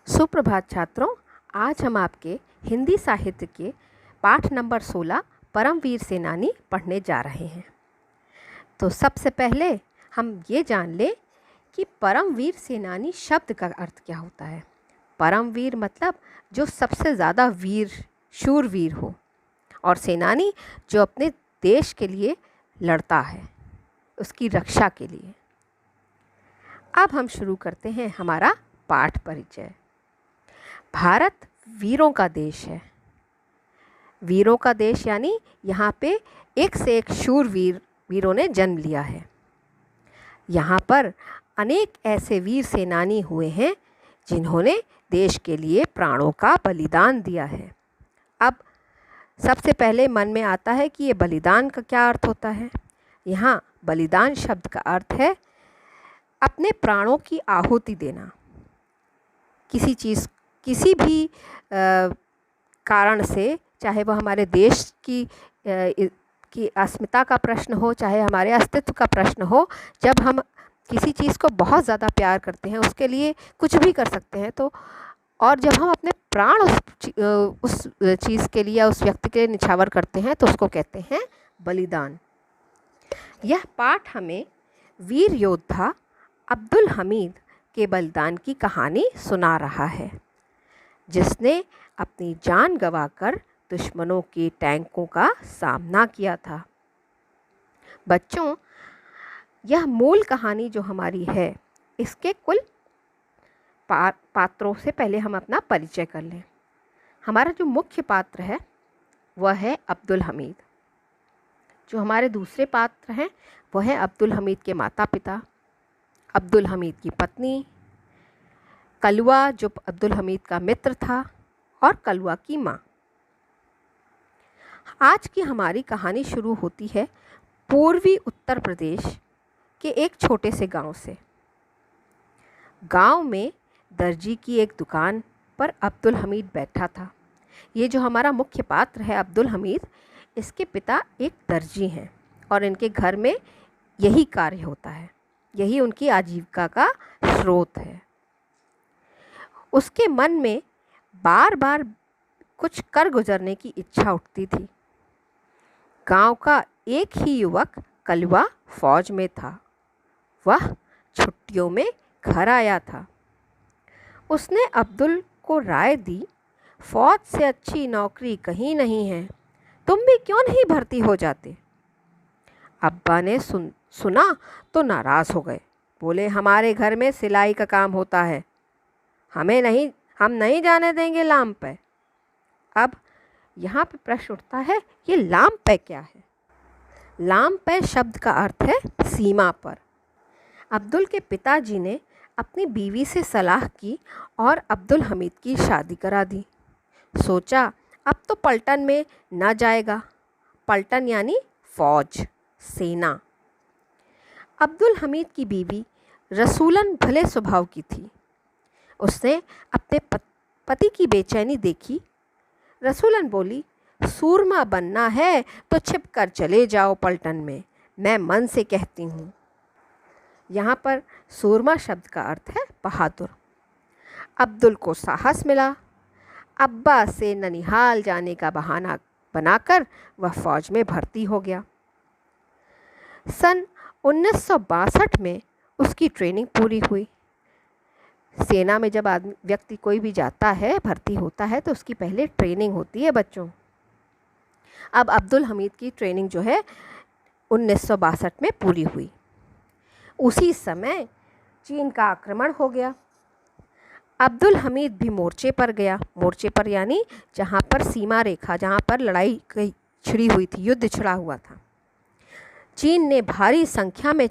सुप्रभात छात्रों। आज हम आपके हिंदी साहित्य के पाठ नंबर 16 परमवीर सेनानी पढ़ने जा रहे हैं। तो सबसे पहले हम ये जान लें कि परमवीर सेनानी शब्द का अर्थ क्या होता है। परमवीर मतलब जो सबसे ज़्यादा वीर, शूरवीर हो, और सेनानी जो अपने देश के लिए लड़ता है, उसकी रक्षा के लिए। अब हम शुरू करते हैं हमारा पाठ परिचय। भारत वीरों का देश है। वीरों का देश यानी यहाँ पे एक से एक वीरों ने जन्म लिया है। यहाँ पर अनेक ऐसे वीर सेनानी हुए हैं जिन्होंने देश के लिए प्राणों का बलिदान दिया है। अब सबसे पहले मन में आता है कि ये बलिदान का क्या अर्थ होता है। यहाँ बलिदान शब्द का अर्थ है अपने प्राणों की आहुति देना। किसी भी कारण से, चाहे वह हमारे देश की अस्मिता का प्रश्न हो, चाहे हमारे अस्तित्व का प्रश्न हो, जब हम किसी चीज़ को बहुत ज़्यादा प्यार करते हैं, उसके लिए कुछ भी कर सकते हैं। तो और जब हम अपने प्राण उस चीज़ के लिए या उस व्यक्ति के लिए निछावर करते हैं तो उसको कहते हैं बलिदान। यह पाठ हमें वीर योद्धा अब्दुल हमीद के बलिदान की कहानी सुना रहा है, जिसने अपनी जान गंवाकर दुश्मनों के टैंकों का सामना किया था। बच्चों, यह मूल कहानी जो हमारी है, इसके कुल पात्रों से पहले हम अपना परिचय कर लें। हमारा जो मुख्य पात्र है वह है अब्दुल हमीद। जो हमारे दूसरे पात्र हैं वह है अब्दुल हमीद के माता पिता, अब्दुल हमीद की पत्नी, कलवा जो अब्दुल हमीद का मित्र था, और कलवा की माँ। आज की हमारी कहानी शुरू होती है पूर्वी उत्तर प्रदेश के एक छोटे से गांव से। गांव में दर्जी की एक दुकान पर अब्दुल हमीद बैठा था। ये जो हमारा मुख्य पात्र है अब्दुल हमीद, इसके पिता एक दर्जी हैं और इनके घर में यही कार्य होता है, यही उनकी आजीविका का स्रोत है। उसके मन में बार बार कुछ कर गुजरने की इच्छा उठती थी। गांव का एक ही युवक कलवा फौज में था। वह छुट्टियों में घर आया था। उसने अब्दुल को राय दी, फौज से अच्छी नौकरी कहीं नहीं है, तुम भी क्यों नहीं भर्ती हो जाते। अब्बा ने सुना तो नाराज़ हो गए। बोले, हमारे घर में सिलाई का काम होता है, हम नहीं जाने देंगे लाम पे। अब यहाँ पे प्रश्न उठता है, ये लाम पे क्या है। लाम पे शब्द का अर्थ है सीमा पर। अब्दुल के पिताजी ने अपनी बीवी से सलाह की और अब्दुल हमीद की शादी करा दी। सोचा अब तो पलटन में न जाएगा। पलटन यानी फौज, सेना। अब्दुल हमीद की बीवी रसूलन भले स्वभाव की थी। उसने अपने पति की बेचैनी देखी। रसूलन बोली, सूरमा बनना है तो छिप कर चले जाओ पलटन में, मैं मन से कहती हूँ। यहाँ पर सूरमा शब्द का अर्थ है बहादुर। अब्दुल को साहस मिला। अब्बा से ननिहाल जाने का बहाना बनाकर वह फौज में भर्ती हो गया। सन 1962 में उसकी ट्रेनिंग पूरी हुई। सेना में जब व्यक्ति कोई भी जाता है, भर्ती होता है, तो उसकी पहले ट्रेनिंग होती है बच्चों। अब अब्दुल हमीद की ट्रेनिंग जो है 1962 में पूरी हुई। उसी समय चीन का आक्रमण हो गया। अब्दुल हमीद भी मोर्चे पर गया। मोर्चे पर यानी जहाँ पर सीमा रेखा, जहाँ पर लड़ाई छिड़ी हुई थी, युद्ध छिड़ा हुआ था। चीन ने भारी संख्या में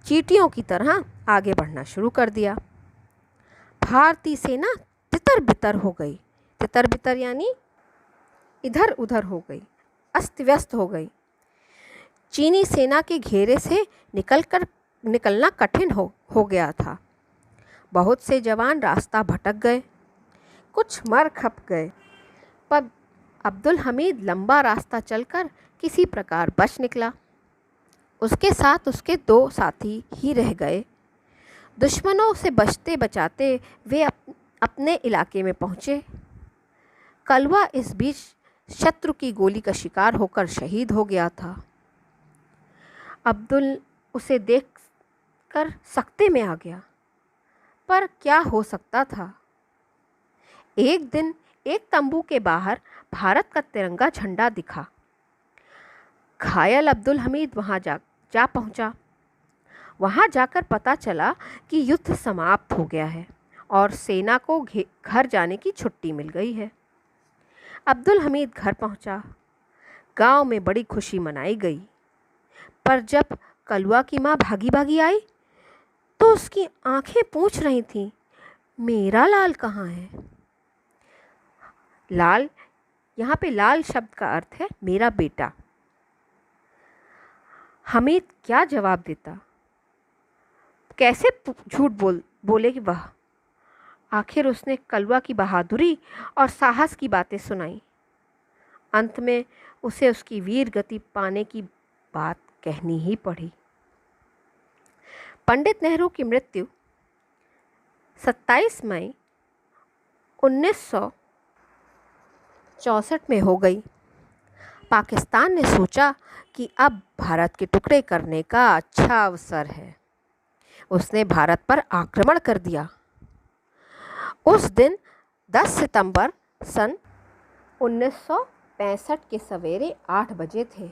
चींटियों की तरह आगे बढ़ना शुरू कर दिया। भारतीय सेना तितर बितर हो गई। तितर बितर यानी इधर उधर हो गई, अस्त व्यस्त हो गई। चीनी सेना के घेरे से निकलना कठिन हो गया था। बहुत से जवान रास्ता भटक गए, कुछ मर खप गए, पर अब्दुल हमीद लंबा रास्ता चलकर किसी प्रकार बच निकला। उसके साथ उसके 2 साथी ही रह गए। दुश्मनों से बचते बचाते वे अपने इलाके में पहुंचे। कलवा इस बीच शत्रु की गोली का शिकार होकर शहीद हो गया था। अब्दुल उसे देखकर सख्ते में आ गया, पर क्या हो सकता था। एक दिन एक तंबू के बाहर भारत का तिरंगा झंडा दिखा। घायल अब्दुल हमीद वहां जा पहुंचा। वहां जाकर पता चला कि युद्ध समाप्त हो गया है और सेना को घर जाने की छुट्टी मिल गई है। अब्दुल हमीद घर पहुंचा। गांव में बड़ी खुशी मनाई गई, पर जब कलवा की माँ भागी भागी आई तो उसकी आंखें पूछ रही थीं, मेरा लाल कहाँ है। लाल, यहाँ पे लाल शब्द का अर्थ है मेरा बेटा। हमीद क्या जवाब देता, कैसे झूठ बोले कि वह। आखिर उसने कलवा की बहादुरी और साहस की बातें सुनाई। अंत में उसे उसकी वीर गति पाने की बात कहनी ही पड़ी। पंडित नेहरू की मृत्यु 27 मई 1964 में हो गई। पाकिस्तान ने सोचा कि अब भारत के टुकड़े करने का अच्छा अवसर है। उसने भारत पर आक्रमण कर दिया। उस दिन 10 सितंबर सन 1965 के सवेरे 8 बजे थे।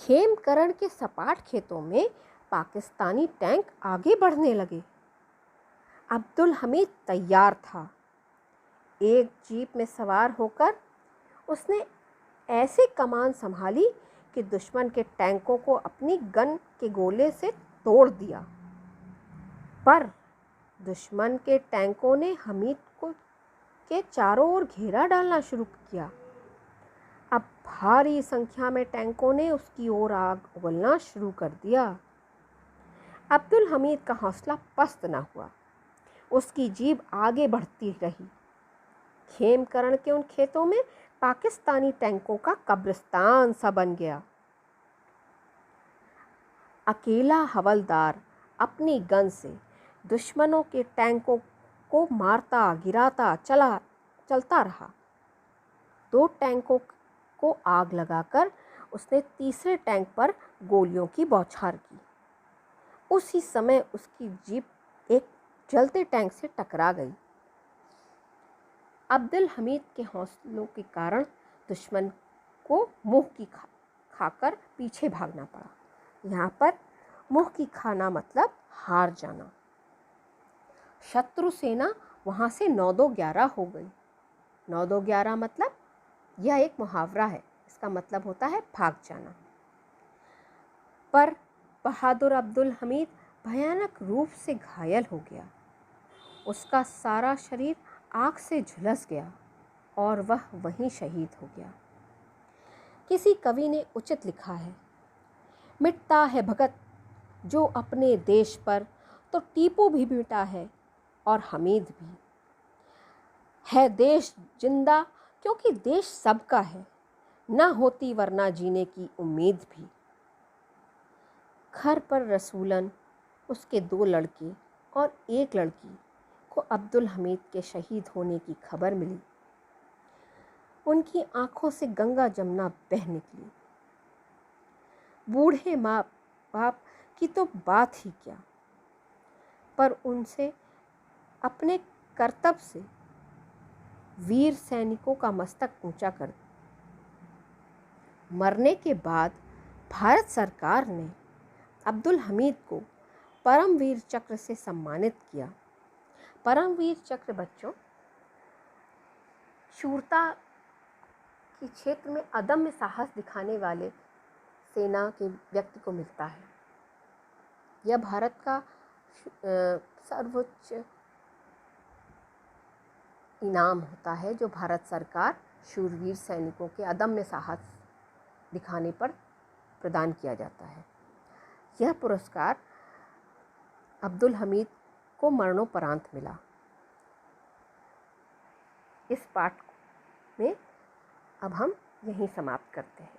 खेमकरण के सपाट खेतों में पाकिस्तानी टैंक आगे बढ़ने लगे। अब्दुल हमीद तैयार था। एक जीप में सवार होकर उसने ऐसे कमान संभाली कि दुश्मन के टैंकों को अपनी गन के गोले से तोड़ दिया। पर दुश्मन के टैंकों ने हमीद के चारों ओर घेरा डालना शुरू किया। अब भारी संख्या में टैंकों ने उसकी ओर आग उगलना शुरू कर दिया। अब्दुल हमीद का हौसला पस्त न हुआ। उसकी जीप आगे बढ़ती रही। खेमकरण के उन खेतों में पाकिस्तानी टैंकों का कब्रिस्तान सा बन गया। अकेला हवलदार अपनी गन से दुश्मनों के टैंकों को मारता गिराता चलता रहा। 2 टैंकों को आग लगाकर उसने तीसरे टैंक पर गोलियों की बौछार की। उसी समय उसकी जीप एक जलते टैंक से टकरा गई। अब्दुल हमीद के हौसलों के कारण दुश्मन को मुंह की खाकर पीछे भागना पड़ा। यहाँ पर मुंह की खाना मतलब हार जाना। शत्रु सेना वहाँ से 9-2-11 हो गई। 9-2-11 मतलब यह एक मुहावरा है। इसका मतलब होता है भाग जाना। पर बहादुर अब्दुल हमीद भयानक रूप से घायल हो गया। उसका सारा शरीर आग से झुलस गया और वह वहीं शहीद हो गया। किसी कवि ने उचित लिखा है, मिटता है भगत जो अपने देश पर, तो टीपू भी मिटा है और हमीद भी है। देश जिंदा क्योंकि देश सबका है, ना होती वरना जीने की उम्मीद भी। घर पर रसूलन, उसके 2 लड़के और 1 लड़की को अब्दुल हमीद के शहीद होने की खबर मिली। उनकी आंखों से गंगा जमुना बह निकली। बूढ़े माँ बाप की तो बात ही क्या, पर उनसे अपने कर्तव्य से वीर सैनिकों का मस्तक ऊंचा कर। मरने के बाद भारत सरकार ने अब्दुल हमीद को परमवीर चक्र से सम्मानित किया। परमवीर चक्र बच्चों शूरता के क्षेत्र में अदम्य साहस दिखाने वाले सेना के व्यक्ति को मिलता है। यह भारत का सर्वोच्च इनाम होता है जो भारत सरकार शूरवीर सैनिकों के अदम्य साहस दिखाने पर प्रदान किया जाता है। यह पुरस्कार अब्दुल हमीद को मरणोपरांत मिला। इस पाठ में अब हम यहीं समाप्त करते हैं।